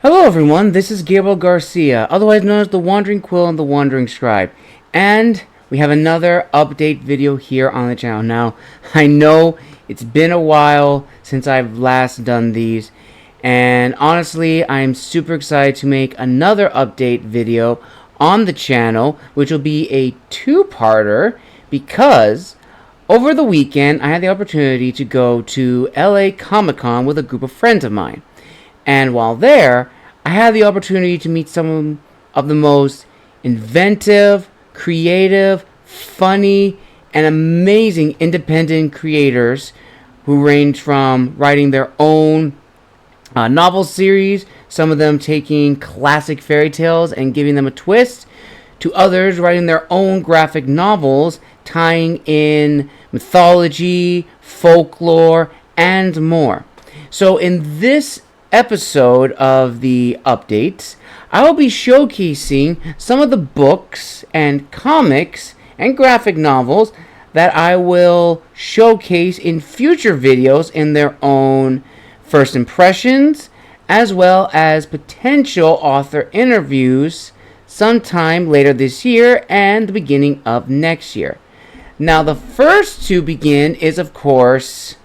Hello everyone, this is Gabriel Garcia, otherwise known as the Wandering Quill and the Wandering Scribe, and we have another update video here on the channel. Now, I know it's been a while since I've last done these, and honestly, I'm super excited to make another update video on the channel, which will be a two-parter, because over the weekend, I had the opportunity to go to LA Comic-Con with a group of friends of mine. And while there, I had the opportunity to meet some of the most inventive, creative, funny, and amazing independent creators who range from writing their own novel series, some of them taking classic fairy tales and giving them a twist, to others writing their own graphic novels, tying in mythology, folklore, and more. So in this episode of the updates, I will be showcasing some of the books and comics and graphic novels that I will showcase in future videos in their own first impressions, as well as potential author interviews sometime later this year and the beginning of next year. Now, the first to begin is, of course,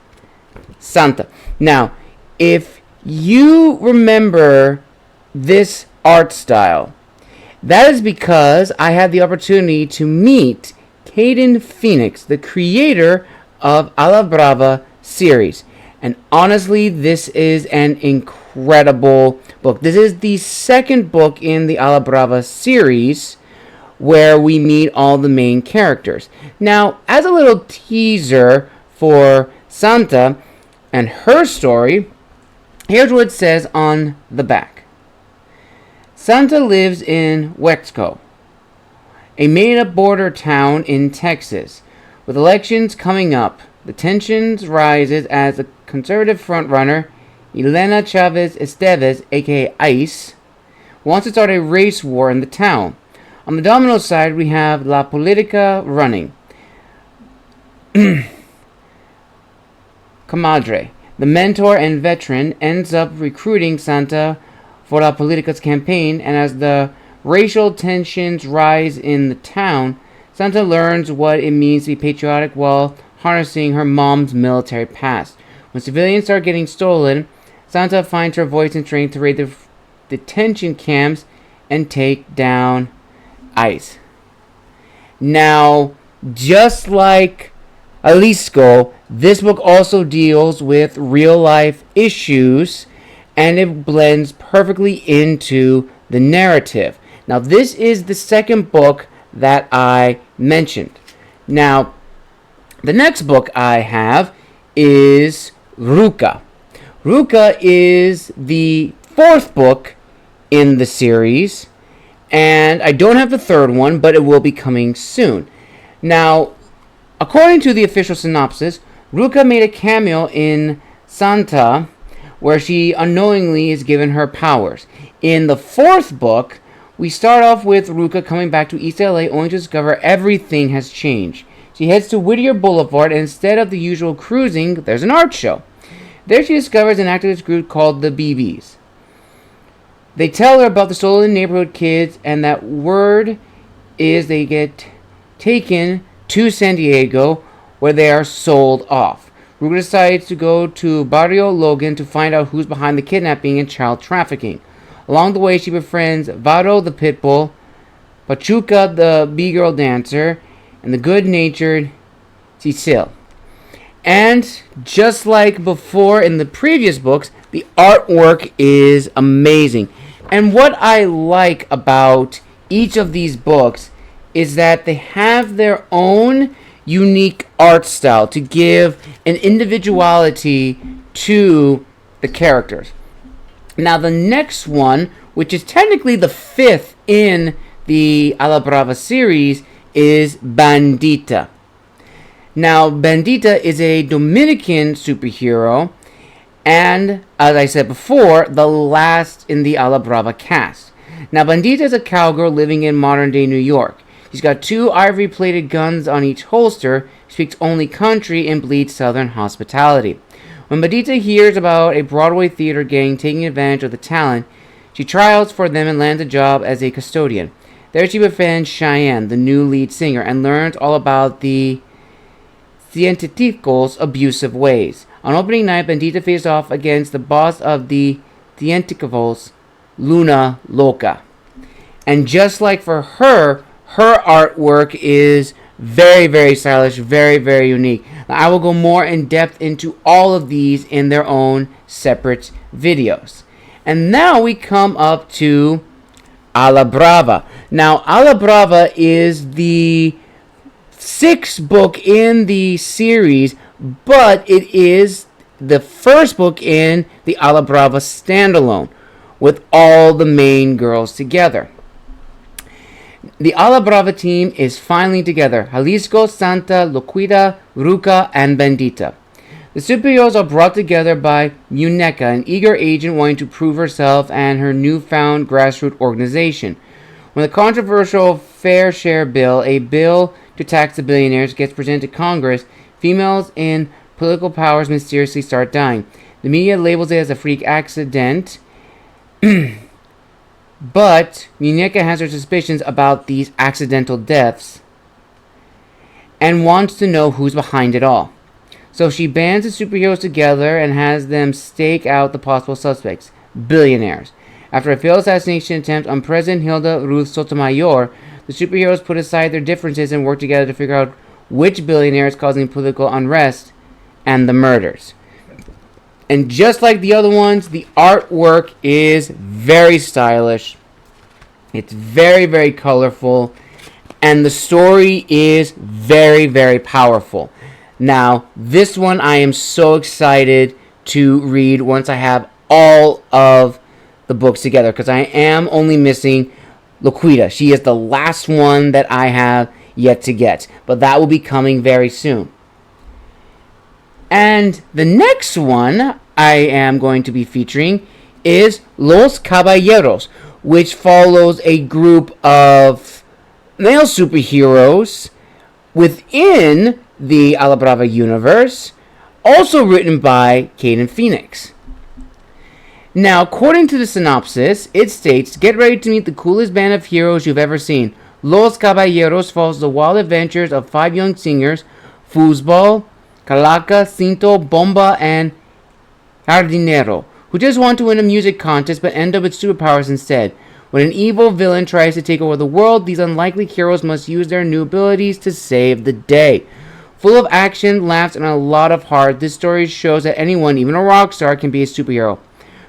Santa. Now, if you remember this art style, that is because I had the opportunity to meet Caden Phoenix, the creator of Alab Brava series. And honestly, this is an incredible book. This is the second book in the Alab Brava series where we meet all the main characters. Now, as a little teaser for Santa and her story, here's what it says on the back. Santa lives in Wexco, a made-up border town in Texas. With elections coming up, the tensions rises as the conservative frontrunner, Elena Chavez Esteves, aka ICE, wants to start a race war in the town. On the domino side, we have La Politica running. Comadre, the mentor and veteran, ends up recruiting Santa for La Politica's campaign, and as the racial tensions rise in the town, Santa learns what it means to be patriotic while harnessing her mom's military past. When civilians start getting stolen, Santa finds her voice and strength to raid the detention camps and take down ICE. Now, just like Jalisco, this book also deals with real-life issues, and it blends perfectly into the narrative. Now, this is the second book that I mentioned. Now, the next book I have is Ruka. Ruka is the fourth book in the series, and I don't have the third one, but it will be coming soon. Now, according to the official synopsis, Ruka made a cameo in Santa, where she unknowingly is given her powers. In the fourth book, we start off with Ruka coming back to East LA only to discover everything has changed. She heads to Whittier Boulevard, and instead of the usual cruising, there's an art show. There she discovers an activist group called the BBs. They tell her about the stolen neighborhood kids, and that word is they get taken to San Diego, where they are sold off. Ruka decides to go to Barrio Logan to find out who's behind the kidnapping and child trafficking. Along the way, she befriends Vado the Pitbull, Pachuca the B-girl dancer, and the good-natured Cecile. And just like before in the previous books, the artwork is amazing. And what I like about each of these books is that they have their own unique art style to give an individuality to the characters. Now, the next one, which is technically the fifth in the Alab Brava series, is Bandita. Now, Bandita is a Dominican superhero, and, as I said before, the last in the Alab Brava cast. Now, Bandita is a cowgirl living in modern-day New York. She's got two ivory-plated guns on each holster, speaks only country, and bleeds Southern hospitality. When Bandita hears about a Broadway theater gang taking advantage of the talent, She tries for them and lands a job as a custodian. There she befriends Cheyenne, the new lead singer, and learns all about the Científicos' abusive ways. On opening night, Bandita faces off against the boss of the Científicos, Luna Loca. And just like for her artwork is very, very stylish, very, very unique. Now, I will go more in depth into all of these in their own separate videos. And now we come up to Alab Brava. Now, Alab Brava is the 6th book in the series, but it is the first book in the Alab Brava standalone, with all the main girls together. The Alab Brava team is finally together. Jalisco, Santa, Loquita, Ruka, and Bandita. The superheroes are brought together by Muñeca, an eager agent wanting to prove herself and her newfound grassroots organization. When the controversial Fair Share Bill, a bill to tax the billionaires, gets presented to Congress, females in political powers mysteriously start dying. The media labels it as a freak accident, but Muñeca has her suspicions about these accidental deaths and wants to know who's behind it all. So she bands the superheroes together and has them stake out the possible suspects, billionaires. After a failed assassination attempt on President Hilda Ruth Sotomayor, the superheroes put aside their differences and work together to figure out which billionaire is causing political unrest and the murders. And just like the other ones, the artwork is very stylish. It's very, very colorful. And the story is very, very powerful. Now, this one I am so excited to read once I have all of the books together, because I am only missing Loquita. She is the last one that I have yet to get. But that will be coming very soon. And the next one I am going to be featuring is Los Caballeros, which follows a group of male superheroes within the Alab Brava universe, also written by Caden Phoenix. Now, according to the synopsis, it states, get ready to meet the coolest band of heroes you've ever seen. Los Caballeros follows the wild adventures of 5 young singers, Foosball, Calaca, Cinto, Bomba, and Jardinero, who just want to win a music contest but end up with superpowers instead. When an evil villain tries to take over the world, these unlikely heroes must use their new abilities to save the day. Full of action, laughs, and a lot of heart, this story shows that anyone, even a rock star, can be a superhero.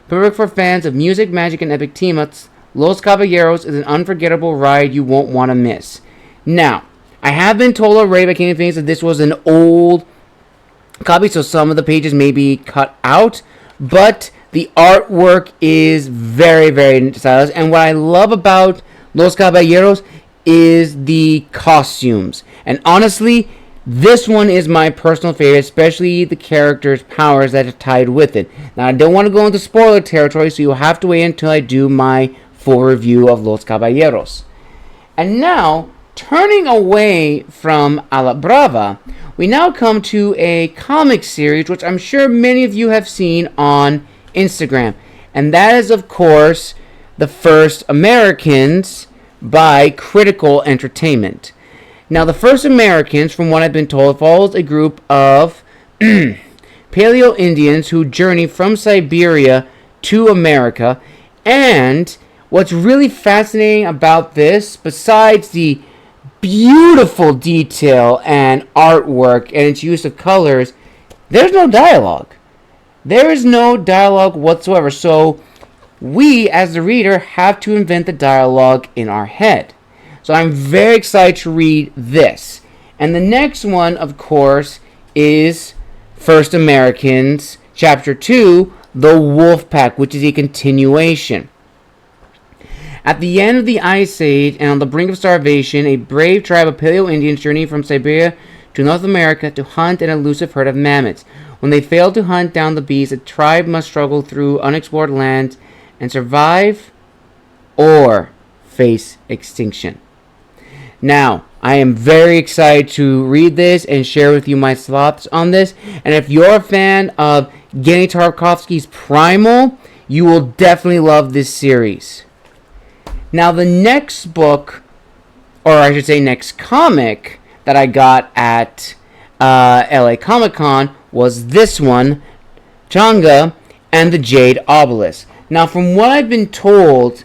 Perfect for fans of music, magic, and epic team-ups, Los Caballeros is an unforgettable ride you won't want to miss. Now, I have been told already by Caden Phoenix that this was an old copy, so some of the pages may be cut out, but the artwork is very, very stylish. And what I love about Los Caballeros is the costumes. And honestly, this one is my personal favorite, especially the characters' powers that are tied with it. Now, I don't want to go into spoiler territory, so you'll have to wait until I do my full review of Los Caballeros. And now, turning away from Alab Brava, we now come to a comic series, which I'm sure many of you have seen on Instagram. And that is, of course, The First Americans by Critical Entertainment. Now, The First Americans, from what I've been told, follows a group of Paleo-Indians who journey from Siberia to America. And what's really fascinating about this, besides the beautiful detail and artwork and its use of colors, there's no dialogue. There is no dialogue whatsoever. So we, as the reader, have to invent the dialogue in our head. So I'm very excited to read this. And the next one, of course, is First Americans, Chapter 2, The Wolf Pack, which is a continuation. At the end of the Ice Age and on the brink of starvation, a brave tribe of Paleo-Indians journey from Siberia to North America to hunt an elusive herd of mammoths. When they fail to hunt down the beast, the tribe must struggle through unexplored lands and survive or face extinction. Now, I am very excited to read this and share with you my thoughts on this. And if you're a fan of Genny Tarkovsky's Primal, You will definitely love this series. Now, the next book, or I should say next comic, that I got at LA Comic Con was this one, Changa and the Jade Obelisk. Now, from what I've been told,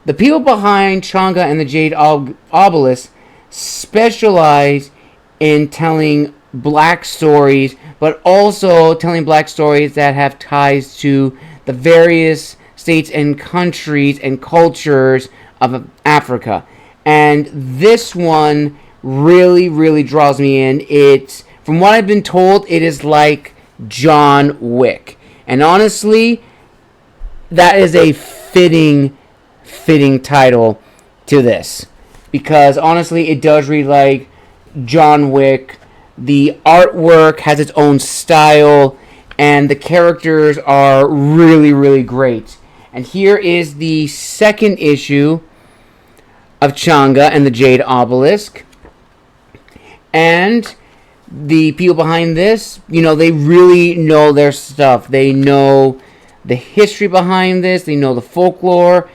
the people behind Changa and the Jade Obelisk specialize in telling black stories, but also telling black stories that have ties to the various states and countries and cultures of Africa. And this one really, really draws me in. It's, from what I've been told, it is like John Wick. And honestly, that is a fitting title to this. Because honestly, it does read like John Wick. The artwork has its own style, and the characters are really, really great. And here is the second issue of Changa and the Jade Obelisk. And the people behind this, they really know their stuff. They know the history behind this. They know the folklore.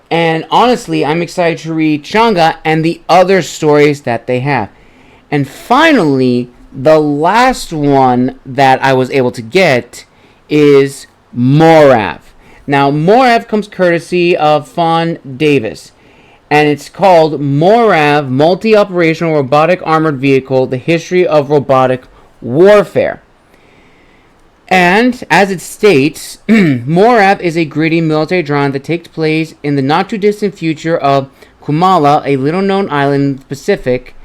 And honestly, I'm excited to read Changa and the other stories that they have. And finally, the last one that I was able to get is Morav. Now, Morav comes courtesy of Fon Davis. And it's called Morav, Multi-Operational Robotic Armored Vehicle, The History of Robotic Warfare. And, as it states, Morav is a gritty military drama that takes place in the not-too-distant future of Kumala, a little-known island in the Pacific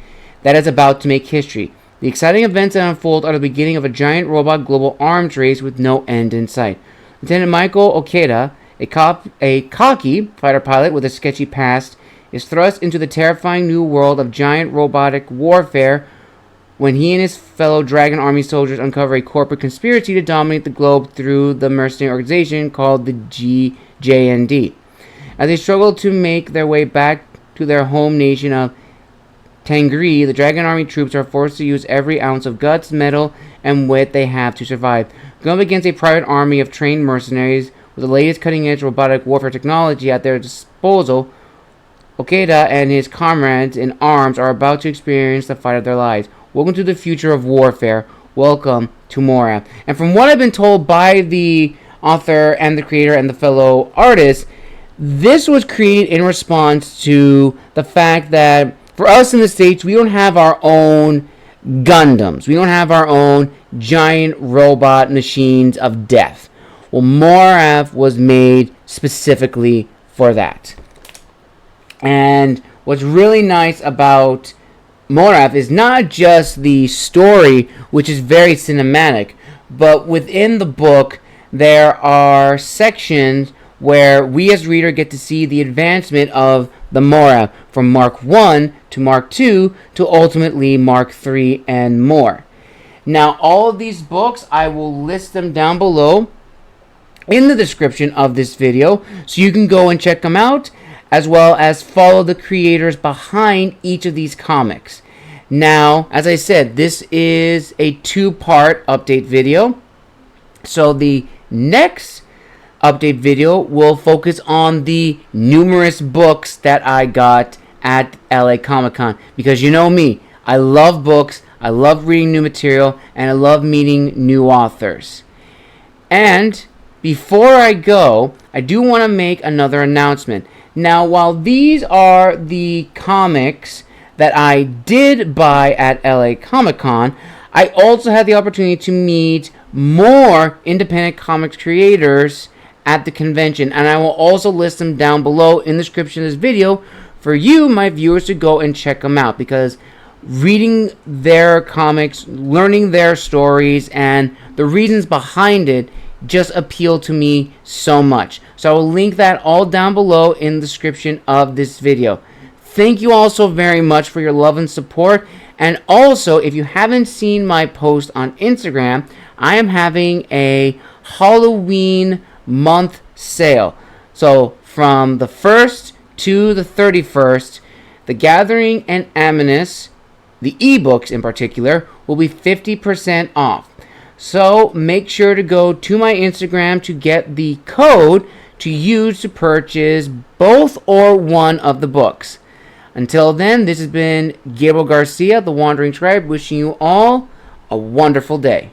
that is about to make history. The exciting events that unfold are the beginning of a giant robot global arms race with no end in sight. Lieutenant Michael Okeda, a cocky fighter pilot with a sketchy past, is thrust into the terrifying new world of giant robotic warfare when he and his fellow Dragon Army soldiers uncover a corporate conspiracy to dominate the globe through the mercenary organization called the JND. As they struggle to make their way back to their home nation of Tangri, the Dragon Army troops are forced to use every ounce of guts, metal, and wit they have to survive. Going up against a private army of trained mercenaries with the latest cutting-edge robotic warfare technology at their disposal, Okeda and his comrades in arms are about to experience the fight of their lives. Welcome to the future of warfare. Welcome to Mora. And from what I've been told by the author and the creator and the fellow artist, this was created in response to the fact that for us in the States, we don't have our own Gundams. We don't have our own giant robot machines of death. Well, Morav was made specifically for that. And what's really nice about Morav is not just the story, which is very cinematic, but within the book, there are sections where we as reader get to see the advancement of the Morav from Mark 1 to Mark 2 to ultimately Mark 3 and more. Now, all of these books, I will list them down below in the description of this video, so you can go and check them out, as well as follow the creators behind each of these comics. Now, as I said, this is a 2-part update video. So the next update video will focus on the numerous books that I got at LA Comic Con. Because you know me, I love books, I love reading new material, and I love meeting new authors. And before I go, I do want to make another announcement. Now, while these are the comics that I did buy at LA Comic Con, I also had the opportunity to meet more independent comics creators at the convention, and I will also list them down below in the description of this video for you, my viewers, to go and check them out, because reading their comics, learning their stories, and the reasons behind it just appeal to me so much. So I will link that all down below in the description of this video. Thank you all so very much for your love and support. And also, if you haven't seen my post on Instagram, I am having a Halloween month sale. So from the 1st to the 31st, The Gathering and Aminus, the ebooks in particular, will be 50% off. So make sure to go to my Instagram to get the code to use to purchase both or one of the books. Until then, this has been Gabriel Garcia, the Wandering Scribe, wishing you all a wonderful day.